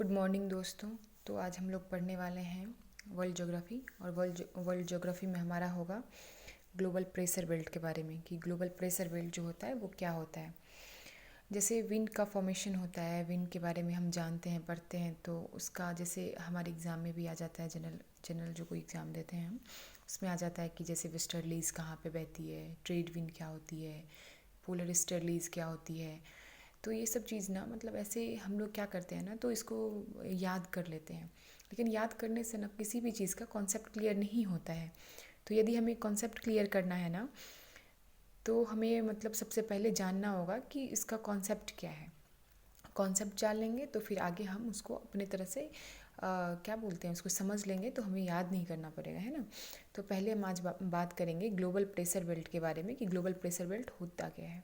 Good morning दोस्तों। तो आज हम लोग पढ़ने वाले हैं वर्ल्ड ज्योग्राफी। और वर्ल्ड ज्योग्राफी में हमारा होगा ग्लोबल प्रेशर बेल्ट के बारे में, कि ग्लोबल प्रेशर बेल्ट जो होता है वो क्या होता है। जैसे विंड का फॉर्मेशन होता है, विंड के बारे में हम जानते हैं, पढ़ते हैं, तो उसका जैसे हमारे एग्ज़ाम में भी आ जाता है। जनरल जो कोई एग्ज़ाम देते हैं हम, उसमें आ जाता है कि जैसे वेस्टर्लीज़ कहाँ पे बहती है, ट्रेड विंड क्या होती है, पोलर ईस्टर्लीज़ क्या होती है। तो ये सब चीज़ ना, मतलब ऐसे हम लोग क्या करते हैं ना, तो इसको याद कर लेते हैं। लेकिन याद करने से ना किसी भी चीज़ का कॉन्सेप्ट क्लियर नहीं होता है। तो यदि हमें कॉन्सेप्ट क्लियर करना है ना, तो हमें मतलब सबसे पहले जानना होगा कि इसका कॉन्सेप्ट क्या है। कॉन्सेप्ट जान लेंगे तो फिर आगे हम उसको अपने तरह से क्या बोलते हैं, उसको समझ लेंगे, तो हमें याद नहीं करना पड़ेगा, है ना। तो पहले हम आज बात करेंगे ग्लोबल प्रेशर बेल्ट के बारे में, कि ग्लोबल प्रेशर बेल्ट होता क्या है।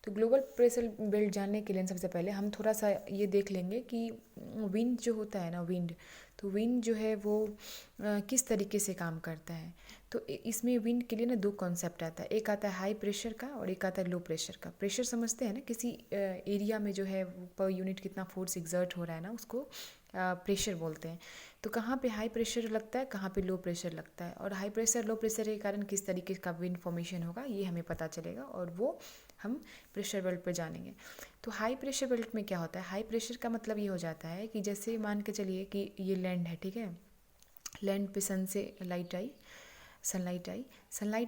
तो ग्लोबल प्रेशर बेल्ट जानने के लिए सबसे पहले हम थोड़ा सा ये देख लेंगे कि विंड जो होता है ना, विंड, तो विंड जो है वो किस तरीके से काम करता है। तो इसमें विंड के लिए ना दो कॉन्सेप्ट आता है। एक आता है हाई प्रेशर का और एक आता है लो प्रेशर का। प्रेशर समझते हैं ना, किसी एरिया में जो है पर यूनिट कितना फोर्स एग्जर्ट हो रहा है ना, उसको प्रेशर बोलते हैं। तो कहाँ पे हाई प्रेशर लगता है, कहाँ पे लो प्रेशर लगता है, और हाई प्रेशर लो प्रेशर के कारण किस तरीके का विंड फॉर्मेशन होगा, ये हमें पता चलेगा, और वो हम प्रेशर बेल्ट पर जानेंगे। तो हाई प्रेशर बेल्ट में क्या होता है। हाई प्रेशर का मतलब ये हो जाता है कि जैसे मान के चलिए कि ये लैंड है, ठीक है। लैंड पे सनलाइट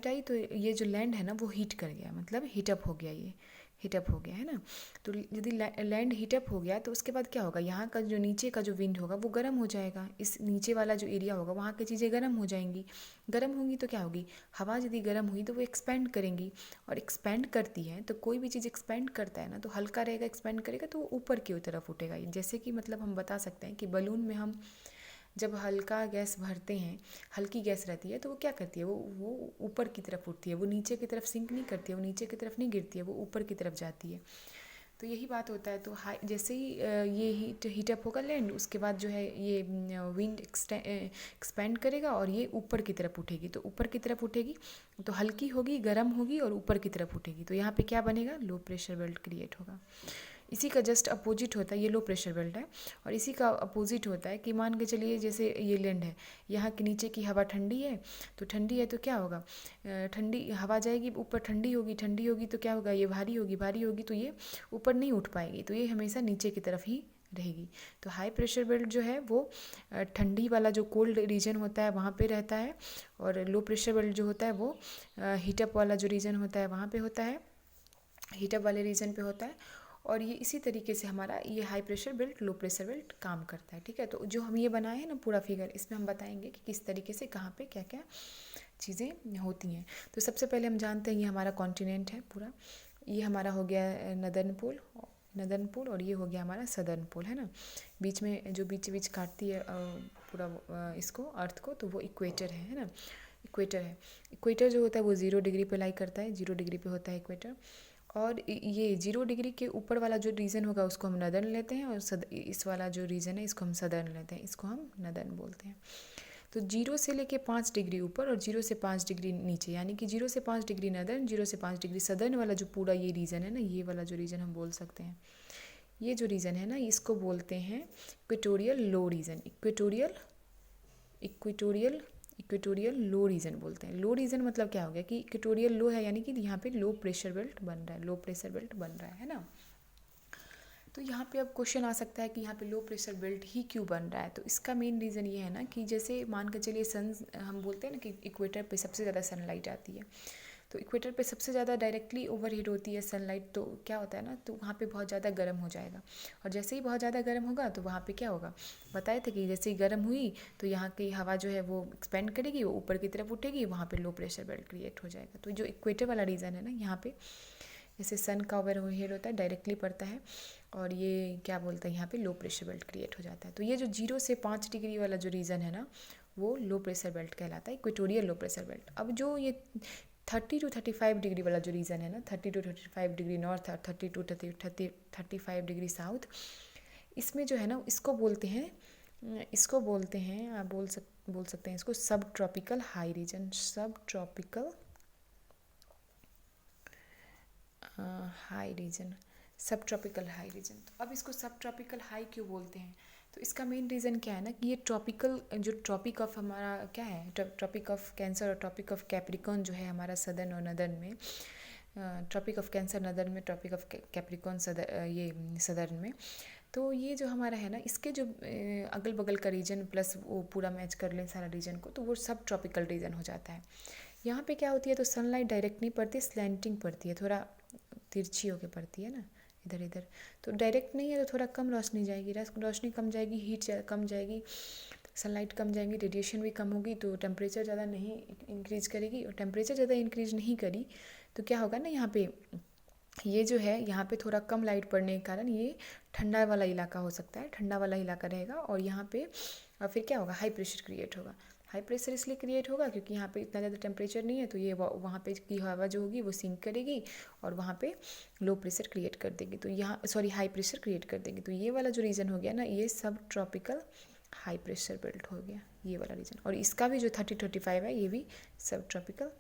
आई तो ये जो लैंड है ना वो हीट कर गया, मतलब हीटअप हो गया, ये हीटअप हो गया, है ना। तो यदि लैंड हीटअप हो गया तो उसके बाद क्या होगा, यहाँ का जो नीचे का जो विंड होगा वो गर्म हो जाएगा। इस नीचे वाला जो एरिया होगा वहाँ की चीज़ें गर्म हो जाएंगी। गर्म होंगी तो क्या होगी, हवा यदि गर्म हुई तो वो एक्सपेंड करेंगी, और एक्सपेंड करती है तो कोई भी चीज़ एक्सपेंड करता है ना, तो हल्का रहेगा, एक्सपेंड करेगा तो वो ऊपर की तरफ उठेगा। जैसे कि मतलब हम बता सकते हैं कि बलून में हम जब हल्का गैस भरते हैं, हल्की गैस रहती है, तो वो क्या करती है, वो ऊपर की तरफ उठती है, वो नीचे की तरफ सिंक नहीं करती है, वो नीचे की तरफ नहीं गिरती है, वो ऊपर की तरफ जाती है। तो यही बात होता है। तो जैसे ही ये हीटअप होगा लैंड, उसके बाद जो है ये विंड एक्सपेंड करेगा और ये ऊपर की तरफ उठेगी। तो ऊपर की तरफ उठेगी तो हल्की होगी, गर्म होगी और ऊपर की तरफ उठेगी। तो यहाँ पे क्या बनेगा, लो प्रेशर बेल्ट क्रिएट होगा। इसी का जस्ट अपोजिट होता है, ये लो प्रेशर बेल्ट है। और इसी का अपोजिट होता है कि मान के चलिए जैसे ये लैंड है, यहाँ के नीचे की हवा ठंडी है, तो ठंडी है तो क्या होगा, ठंडी हवा जाएगी ऊपर, ठंडी होगी तो क्या होगा, ये भारी होगी तो ये ऊपर नहीं उठ पाएगी, तो ये हमेशा नीचे की तरफ ही रहेगी। तो हाई प्रेशर बेल्ट जो है वो ठंडी वाला जो कोल्ड रीजन होता है वहाँ पे रहता है, और लो प्रेशर बेल्ट जो होता है वो हीटअप वाला जो रीजन होता है वहाँ पे होता है, हीटअप वाले रीजन पे होता है। और ये इसी तरीके से हमारा ये high pressure belt, low pressure belt काम करता है, ठीक है। तो जो हम ये बनाए हैं ना पूरा फिगर, इसमें हम बताएंगे कि किस तरीके से कहाँ पे क्या क्या चीज़ें होती हैं। तो सबसे पहले हम जानते हैं ये हमारा कॉन्टिनेंट है पूरा। ये हमारा हो गया नदर्न पोल, और ये हो गया हमारा सदर्न पोल, है ना। बीच में जो बीच काटती है पूरा इसको, अर्थ को, तो वो इक्वेटर है ना। इक्वेटर है। इक्वेटर जो होता है वो 0 डिग्री पे लाई करता है, 0 डिग्री पे होता है इक्वेटर। और ये 0 डिग्री के ऊपर वाला जो रीजन होगा उसको हम नदर्न लेते हैं, और इस वाला जो रीजन है इसको हम सदर्न लेते हैं, इसको हम नदर्न बोलते हैं। तो 0 से लेके 5 डिग्री ऊपर और 0 से 5 डिग्री नीचे, यानी कि 0 से 5 डिग्री नदर्न, 0 से 5 डिग्री सदर्न वाला जो पूरा ये रीजन है ना, ये वाला जो रीजन हम बोल सकते हैं, ये जो रीजन है ना, इसको बोलते हैं equatorial low region. Equatorial equatorial low region बोलते हैं। लो रीजन मतलब क्या हो गया कि इक्वेटोरियल लो है, यानी कि यहाँ पे लो प्रेशर बेल्ट बन रहा है, लो प्रेशर बेल्ट बन रहा है ना। तो यहाँ पे अब क्वेश्चन आ सकता है कि यहाँ पे लो प्रेशर बेल्ट ही क्यों बन रहा है। तो इसका मेन रीज़न ये है ना कि जैसे मान कर चलिए सन, हम बोलते हैं ना कि इक्वेटर पे सबसे ज़्यादा सनलाइट आती है, तो इक्वेटर पे सबसे ज़्यादा डायरेक्टली ओवरहीट होती है सनलाइट। तो क्या होता है ना, तो वहाँ पे बहुत ज़्यादा गर्म हो जाएगा, और जैसे ही बहुत ज़्यादा गर्म होगा तो वहाँ पे क्या होगा, बताए थे कि जैसे ही गर्म हुई तो यहाँ की हवा जो है वो एक्सपेंड करेगी, वो ऊपर की तरफ उठेगी, वहाँ पे लो प्रेशर बेल्ट क्रिएट हो जाएगा। तो जो इक्वेटर वाला रीज़न है ना, यहाँ पे जैसे सन का ओवरहेड होता है, डायरेक्टली पड़ता है, और ये क्या बोलते हैं, यहाँ पे लो प्रेशर बेल्ट क्रिएट हो जाता है। तो ये जो 0 से 5 डिग्री वाला जो रीजन है ना, वो लो प्रेशर बेल्ट कहलाता है, इक्वेटोरियल लो प्रेशर बेल्ट। अब जो ये 30 to 35 डिग्री वाला जो रीजन है ना, 30 to 35 डिग्री नॉर्थ और 30 to 35 डिग्री साउथ, इसमें जो है ना इसको बोलते हैं आप बोल सकते हैं इसको सब ट्रॉपिकल हाई रीजन, सब ट्रॉपिकल हाई रीजन, सब ट्रॉपिकल हाई रीजन। तो अब इसको सब ट्रॉपिकल हाई क्यों बोलते हैं, तो इसका मेन रीज़न क्या है ना कि ये ट्रॉपिकल जो ट्रॉपिक ऑफ हमारा क्या है, ट्रॉपिक ऑफ कैंसर और ट्रॉपिक ऑफ कैप्रिकॉर्न जो है हमारा सदर्न और नदर्न में, ट्रॉपिक ऑफ कैंसर नदर्न में, ट्रॉपिक ऑफ कैप्रिकॉर्न ये सदर्न में। तो ये जो हमारा है ना, इसके जो अगल बगल का रीजन प्लस वो पूरा मैच कर लें सारा रीजन को, तो वो सब ट्रॉपिकल रीजन हो जाता है। यहाँ पे क्या होती है, तो सनलाइट डायरेक्ट नहीं पड़ती, स्लैंटिंग पड़ती है, थोड़ा तिरछी होके पड़ती है ना, इधर इधर। तो डायरेक्ट नहीं है तो थोड़ा कम रोशनी जाएगी, रोशनी कम जाएगी, हीट कम जाएगी, सनलाइट कम जाएगी, रेडिएशन भी कम होगी, तो टेम्परेचर ज़्यादा नहीं इंक्रीज़ करेगी। और टेम्परेचर ज़्यादा इंक्रीज़ नहीं करी तो क्या होगा ना, यहाँ पे ये जो है यहाँ पे थोड़ा कम लाइट पड़ने के कारण ये ठंडा वाला इलाका हो सकता है, ठंडा वाला इलाका रहेगा। और यहाँ पे फिर क्या होगा, हाई प्रेशर क्रिएट होगा। हाई प्रेशर इसलिए क्रिएट होगा क्योंकि यहाँ पे इतना ज़्यादा टेम्परेचर नहीं है, तो ये वहाँ पे की हवा जो होगी वो सिंक करेगी और वहाँ पे लो प्रेशर क्रिएट कर देगी, तो यहाँ हाई प्रेशर क्रिएट कर देगी। तो ये वाला जो रीजन हो गया ना, ये सब ट्रॉपिकल हाई प्रेशर बेल्ट हो गया, ये वाला रीजन। और इसका भी जो 30-35 है, ये भी सब ट्रॉपिकल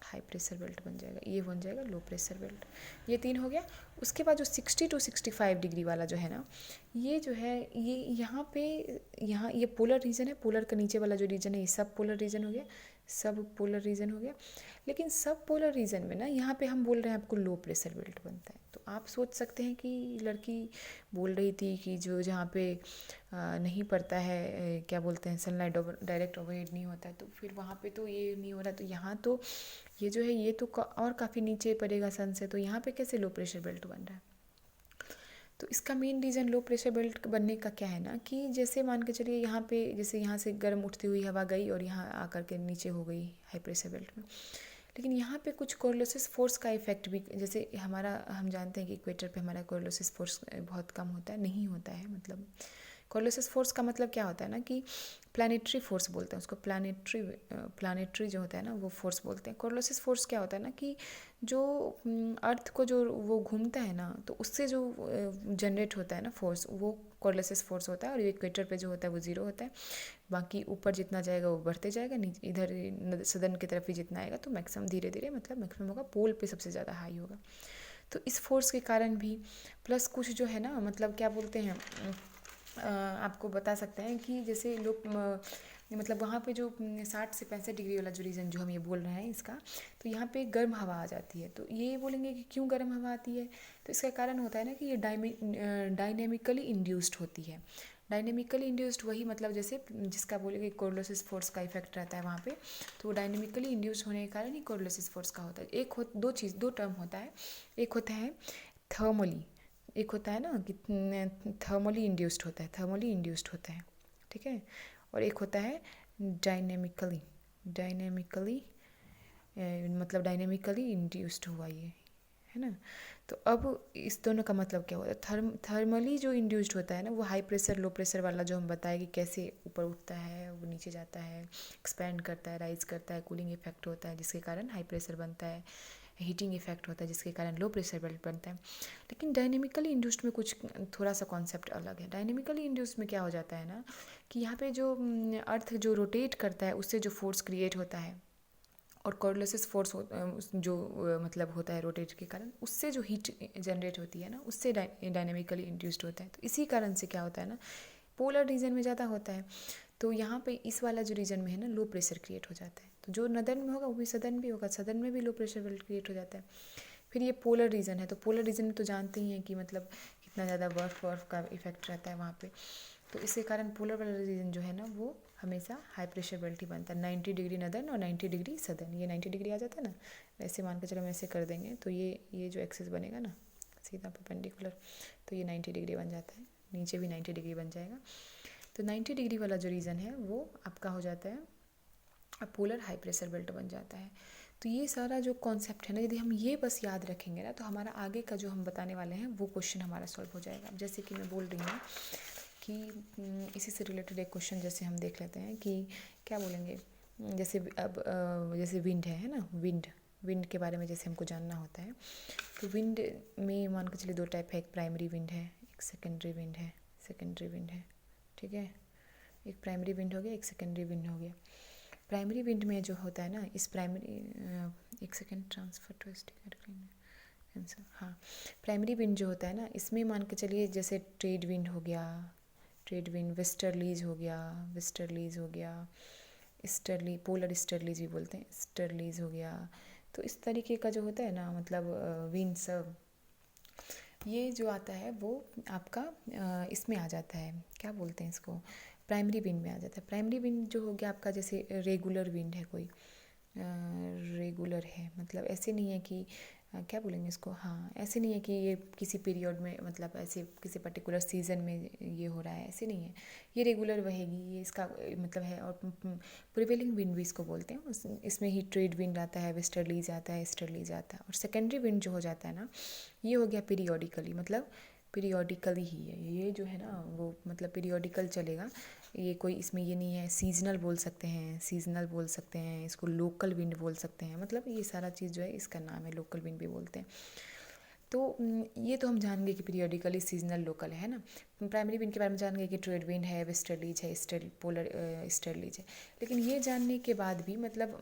हाई प्रेशर बेल्ट बन जाएगा, ये बन जाएगा लो प्रेशर बेल्ट। ये 3 हो गया। उसके बाद जो 60 to 65 डिग्री वाला जो है ना, ये जो है ये यहाँ पे, यहाँ ये पोलर रीजन है। पोलर का नीचे वाला जो रीजन है ये सब पोलर रीजन हो गया, सब पोलर रीजन हो गया। लेकिन सब पोलर रीजन में ना, यहाँ पे हम बोल रहे हैं आपको लो प्रेशर बेल्ट बनता है। तो आप सोच सकते हैं कि लड़की बोल रही थी कि जो जहाँ पे नहीं पड़ता है, क्या बोलते हैं, सनलाइट डायरेक्ट ओवरहेड नहीं होता है, तो फिर वहाँ पे तो ये नहीं हो रहा। तो यहाँ तो ये जो है ये तो और काफ़ी नीचे पड़ेगा सन से, तो यहाँ पे कैसे लो प्रेशर बेल्ट बन रहा है। तो इसका main reason low pressure belt बनने का क्या है ना, कि जैसे मान के चलिए यहाँ पे, जैसे यहाँ से गर्म उठती हुई हवा गई और यहाँ आकर के नीचे हो गई हाई प्रेशर बेल्ट में। लेकिन यहाँ पे कुछ कोरलोसिस फोर्स का इफेक्ट भी, जैसे हमारा हम जानते हैं कि इक्वेटर पे हमारा कोरलोसिस फोर्स बहुत कम होता है, नहीं होता है। मतलब कोरलोसिस फोर्स का मतलब क्या होता है ना कि प्लानिटरी फोर्स बोलते हैं उसको, प्लानिटरी जो होता है ना वो फोर्स बोलते हैं। कोरलोसिस फोर्स क्या होता है ना कि जो अर्थ को जो वो घूमता है ना, तो उससे जो जनरेट होता है ना फोर्स, वो कोरलोसिस फोर्स होता है। और इक्वेटर पे जो होता है वो ज़ीरो होता है। बाकी ऊपर जितना जाएगा वो बढ़ते जाएगा, नीचे इधर सदर्न की तरफ ही जितना आएगा तो मैक्सिमम धीरे धीरे, मतलब मैक्सिमम होगा पोल पे सबसे ज़्यादा हाई होगा। तो इस फोर्स के कारण भी प्लस कुछ जो है ना, मतलब क्या बोलते हैं, आपको बता सकते हैं कि जैसे लोग मतलब वहाँ पे जो 60 से 65 डिग्री वाला जो रीज़न जो हम ये बोल रहे हैं इसका, तो यहाँ पे गर्म हवा आ जाती है। तो ये बोलेंगे कि क्यों गर्म हवा आती है, तो इसका कारण होता है ना कि ये डायनेमिकली इंड्यूस्ड होती है। डायनेमिकली इंड्यूस्ड वही, मतलब जैसे जिसका बोलेंगे कोरलोसिस फोर्स का इफेक्ट रहता है वहाँ पे, तो वो डायनेमिकली इंड्यूस्ड होने के कारण ही कोरलोसिस फोर्स का होता है। दो टर्म होता है, एक होता है थर्मली, एक होता है ना कि थर्मली इंड्यूस्ड होता है, थर्मली इंड्यूस्ड होता है, ठीक है। और एक होता है डायनेमिकली, मतलब डायनेमिकली इंड्यूस्ड हुआ ये, है ना। तो अब इस दोनों का मतलब क्या होता है, थर्मली जो इंड्यूस्ड होता है ना, वो हाई प्रेशर लो प्रेशर वाला जो हम बताए कि कैसे ऊपर उठता है, वो नीचे जाता है, एक्सपैंड करता है, राइज करता है, कूलिंग इफेक्ट होता है जिसके कारण हाई प्रेशर बनता है, हीटिंग इफेक्ट होता है जिसके कारण लो प्रेशर बेल्ट बनता है। लेकिन डायनेमिकली इंड्यूस्ड में कुछ थोड़ा सा कॉन्सेप्ट अलग है। डायनेमिकली इंड्यूस्ड में क्या हो जाता है ना कि यहाँ पे जो अर्थ जो रोटेट करता है उससे जो फोर्स क्रिएट होता है, और कोरलोसिस फोर्स जो मतलब होता है रोटेट के कारण, उससे जो हीट जनरेट होती है ना, उससे डायनेमिकली इंड्यूस्ड होता है। तो इसी कारण से क्या होता है ना, पोलर रीजन में ज़्यादा होता है। तो यहाँ पे इस वाला जो रीजन में है ना, लो प्रेशर क्रिएट हो जाता है। तो जो नदर्न में होगा वो भी सदर्न भी होगा, सदर्न में भी लो प्रेशर बेल्ट क्रिएट हो जाता है। फिर ये पोलर रीजन है, तो पोलर रीजन में तो जानते ही हैं कि मतलब कितना ज़्यादा बर्फ़ का इफेक्ट रहता है वहाँ पे। तो इसके कारण पोलर वाला रीजन जो है ना, वो हमेशा हाई प्रेशर बेल्ट ही बनता है। 90 डिग्री नदर्न और 90 डिग्री सदर्न, ये 90 डिग्री आ जाता है ना, ऐसे मान के चलो हम ऐसे कर देंगे तो ये जो एक्सिस बनेगा ना सीधा परपेंडिकुलर, तो ये 90 डिग्री बन जाता है, नीचे भी 90 डिग्री बन जाएगा। तो 90 डिग्री वाला जो रीज़न है वो आपका हो जाता है पोलर हाई प्रेशर बेल्ट बन जाता है। तो ये सारा जो कॉन्सेप्ट है ना, यदि हम ये बस याद रखेंगे ना, तो हमारा आगे का जो हम बताने वाले हैं वो क्वेश्चन हमारा सॉल्व हो जाएगा। जैसे कि मैं बोल रही हूँ कि इसी से रिलेटेड एक क्वेश्चन जैसे हम देख लेते हैं कि क्या बोलेंगे, जैसे अब जैसे विंड है ना, विंड के बारे में जैसे हमको जानना होता है। तो विंड में मान के चलिए दो टाइप है, एक प्राइमरी विंड है, एक सेकेंडरी विंड है, ठीक है। एक प्राइमरी विंड हो गया, एक सेकेंडरी विंड हो गया। प्राइमरी विंड में जो होता है ना, इस प्राइमरी एक सेकेंड ट्रांसफर टू आंसर, हाँ। प्राइमरी विंड जो होता है ना, इसमें मान के चलिए जैसे ट्रेड विंड हो गया, ट्रेड विंड, वेस्टर्लीज हो गया, वेस्टर्लीज हो गया, ईस्टर्ली, पोलर ईस्टर्लीज भी बोलते हैं, ईस्टर्लीज हो गया। तो इस तरीके का जो होता है ना, मतलब विंड सब ये जो आता है वो आपका इसमें आ जाता है, क्या बोलते हैं इसको, प्राइमरी विंड में आ जाता है। प्राइमरी विंड जो हो गया आपका, जैसे रेगुलर विंड है कोई, रेगुलर है, मतलब ऐसे नहीं है कि क्या बोलेंगे इसको, हाँ ऐसे नहीं है कि ये किसी पीरियड में, मतलब ऐसे किसी पर्टिकुलर सीज़न में ये हो रहा है, ऐसे नहीं है, ये रेगुलर बहेगी, ये इसका मतलब है। और प्रिवेलिंग विंड भी इसको बोलते हैं, इसमें ही ट्रेड विंड आता है, वेस्टर्लीज आता है, ईस्टर्लीज आता है। और सेकेंडरी विंड जो हो जाता है ना, ये हो गया पीरियोडिकली, मतलब पीरियोडिकली ही है ये जो है ना, वो मतलब पीरियोडिकल चलेगा, ये कोई इसमें ये नहीं है। सीजनल बोल सकते हैं, सीजनल बोल सकते हैं इसको, लोकल विंड बोल सकते हैं, मतलब ये सारा चीज़ जो है इसका नाम है, लोकल विंड भी बोलते हैं। तो ये तो हम जान गए कि पीरियोडिकली, सीजनल, लोकल है ना। प्राइमरी विंड के बारे में जान गए कि ट्रेड विंड है, वेस्टर्लीज है, पोलर ईस्टर्लीज है। लेकिन ये जानने के बाद भी मतलब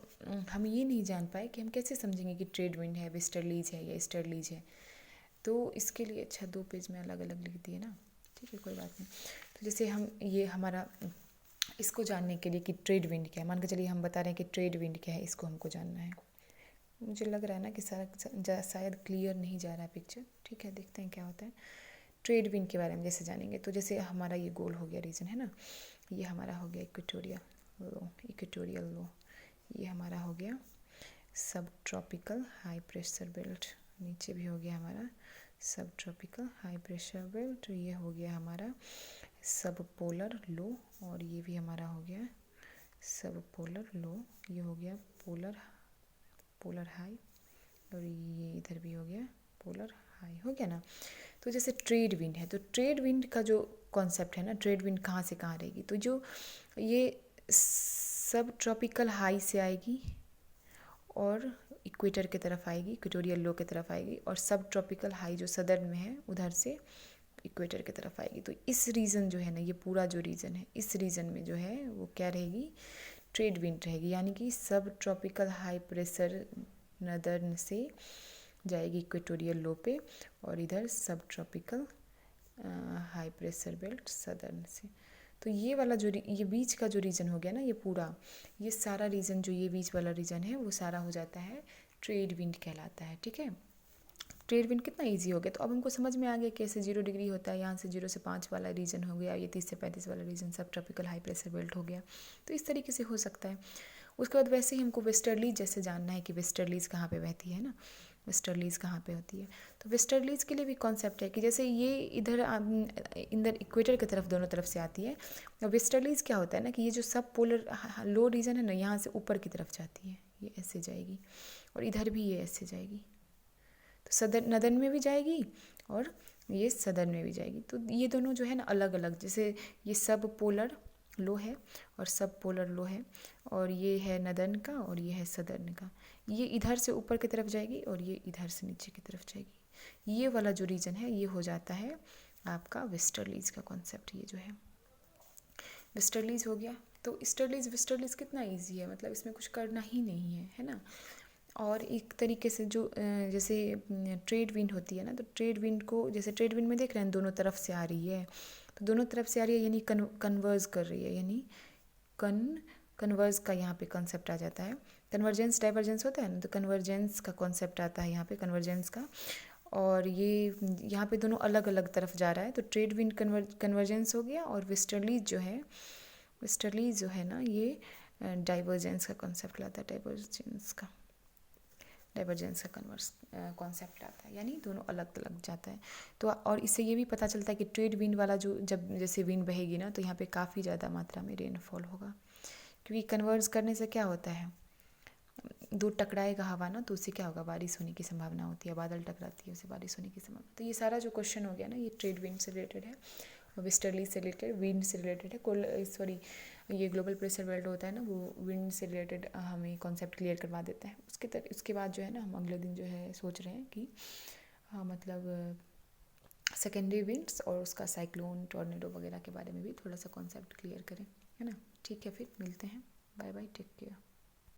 हम ये नहीं जान पाए कि हम कैसे समझेंगे कि ट्रेड विंड है, वेस्टर्लीज है या ईस्टर्लीज है। तो इसके लिए अच्छा 2 पेज में अलग अलग लिख दिए ना, ठीक है कोई बात नहीं। तो जैसे हम ये हमारा इसको जानने के लिए कि ट्रेड विंड क्या है, मान के चलिए हम बता रहे हैं कि ट्रेड विंड क्या है, इसको हमको जानना है। मुझे लग रहा है ना कि सारा शायद क्लियर नहीं जा रहा है पिक्चर, ठीक है देखते हैं क्या होता है। ट्रेड विंड के बारे में जैसे जानेंगे, तो जैसे हमारा ये गोल हो गया रीजन है ना, ये हमारा हो गया इक्वेटोरियल लो, इक्वेटोरियल लो, ये हमारा हो गया सब ट्रॉपिकल हाई प्रेशर बेल्ट, नीचे भी हो गया हमारा सब ट्रॉपिकल हाई प्रेशर बेल्ट, ये हो गया हमारा सब पोलर लो, और ये भी हमारा हो गया सब पोलर लो, ये हो गया पोलर पोलर हाई, और ये इधर भी हो गया पोलर हाई, हो गया ना। तो जैसे ट्रेड विंड है, तो ट्रेड विंड का जो कॉन्सेप्ट है ना, ट्रेड विंड कहाँ से कहाँ रहेगी, तो जो ये सब ट्रॉपिकल हाई से आएगी और इक्वेटर की तरफ आएगी, इक्वेटोरियल लो की तरफ आएगी, और सब ट्रॉपिकल हाई जो सदर्न में है उधर से इक्वेटर की तरफ आएगी। तो इस रीजन जो है ना, ये पूरा जो रीजन है, इस रीजन में जो है वो क्या रहेगी, ट्रेड विंड रहेगी, यानी कि सब ट्रॉपिकल हाई प्रेशर नदर्न से जाएगी इक्वेटोरियल लो पे, और इधर सब tropical high pressure belt southern से। तो ये वाला जो ये बीच का जो रीजन हो गया ना, ये पूरा, ये सारा रीजन जो ये बीच वाला रीजन है वो सारा हो जाता है ट्रेड विंड कहलाता है, ठीक है। ट्रेड विंड कितना इजी हो गया, तो अब हमको समझ में आ गया कैसे 0 डिग्री होता है, यहाँ से 0 से 5 वाला रीजन हो गया, ये 30 से 35 वाला रीजन सब ट्रॉपिकल हाई प्रेशर बेल्ट हो गया। तो इस तरीके से हो सकता है। उसके बाद वैसे ही हमको वेस्टर्लीज जैसे जानना है कि वेस्टर्लीज कहाँ पे बहती है ना, वेस्टर्लीज कहाँ पे होती है। तो वेस्टर्लीज के लिए भी कॉन्सेप्ट है कि जैसे ये इधर इधर इक्वेटर की तरफ दोनों तरफ से आती है। वेस्टर्लीज क्या होता है ना, कि ये जो सब पोलर लो रीजन है ना, यहाँ से ऊपर की तरफ जाती है, ये ऐसे जाएगी, और इधर भी ये ऐसे जाएगी, तो सदर्न नदर्न में भी जाएगी और ये सदर्न में भी जाएगी। तो ये दोनों जो है ना अलग अलग, जैसे ये सब पोलर लो है और सब पोलर लो है, और ये है नदर्न का और ये है सदर्न का, ये इधर से ऊपर की तरफ जाएगी और ये इधर से नीचे की तरफ जाएगी। ये वाला जो रीजन है ये हो जाता है आपका वेस्टर्लीज का कॉन्सेप्ट, ये जो है वेस्टर्लीज हो गया। तो ईस्टर्लीज वेस्टर्लीज कितना ईजी है, मतलब इसमें कुछ करना ही नहीं है ना। और एक तरीके से जो जैसे ट्रेड विंड होती है ना, तो ट्रेड विंड को जैसे ट्रेड विंड में देख रहे हैं दोनों तरफ से आ रही है, तो दोनों तरफ से आ रही है यानी कन्वर्ज कर रही है, यानी कन्वर्ज का यहाँ पे कॉन्सेप्ट आ जाता है। कन्वर्जेंस डाइवर्जेंस होता है ना, तो कन्वर्जेंस का कॉन्सेप्ट आता है यहाँ पे, कन्वर्जेंस का। और ये यहाँ पे दोनों अलग अलग तरफ जा रहा है, तो ट्रेड विंड कन्वर्जेंस हो गया, और वेस्टर्लीज जो है, वेस्टर्लीज जो है ना ये डाइवर्जेंस का कॉन्सेप्ट लाता है, डाइवर्जेंस का कॉन्सेप्ट आता है, यानी दोनों अलग अलग जाता है। तो और इससे ये भी पता चलता है कि ट्रेड विंड वाला जो जब जैसे विंड बहेगी ना, तो यहाँ पे काफ़ी ज़्यादा मात्रा में रेनफॉल होगा, क्योंकि कन्वर्ज करने से क्या होता है, दो टकराएगा हवा ना, तो उससे क्या होगा, बारिश होने की संभावना होती है, बादल टकराती है उससे बारिश होने की संभावना। तो ये सारा जो क्वेश्चन हो गया ना, ये ट्रेड विंड से रिलेटेड है, वेस्टर्ली से रिलेटेड, विंड से रिलेटेड है। सॉरी, ये ग्लोबल प्रेशर बेल्ट होता है ना, वो विंड से रिलेटेड हमें कॉन्सेप्ट क्लियर करवा देता है। उसके बाद जो है ना, हम अगले दिन जो है सोच रहे हैं कि मतलब सेकेंडरी विंड्स और उसका साइक्लोन टॉर्नेडो वगैरह के बारे में भी थोड़ा सा कॉन्सेप्ट क्लियर करें, है ना। ठीक है, फिर मिलते हैं, बाय बाय, टेक केयर।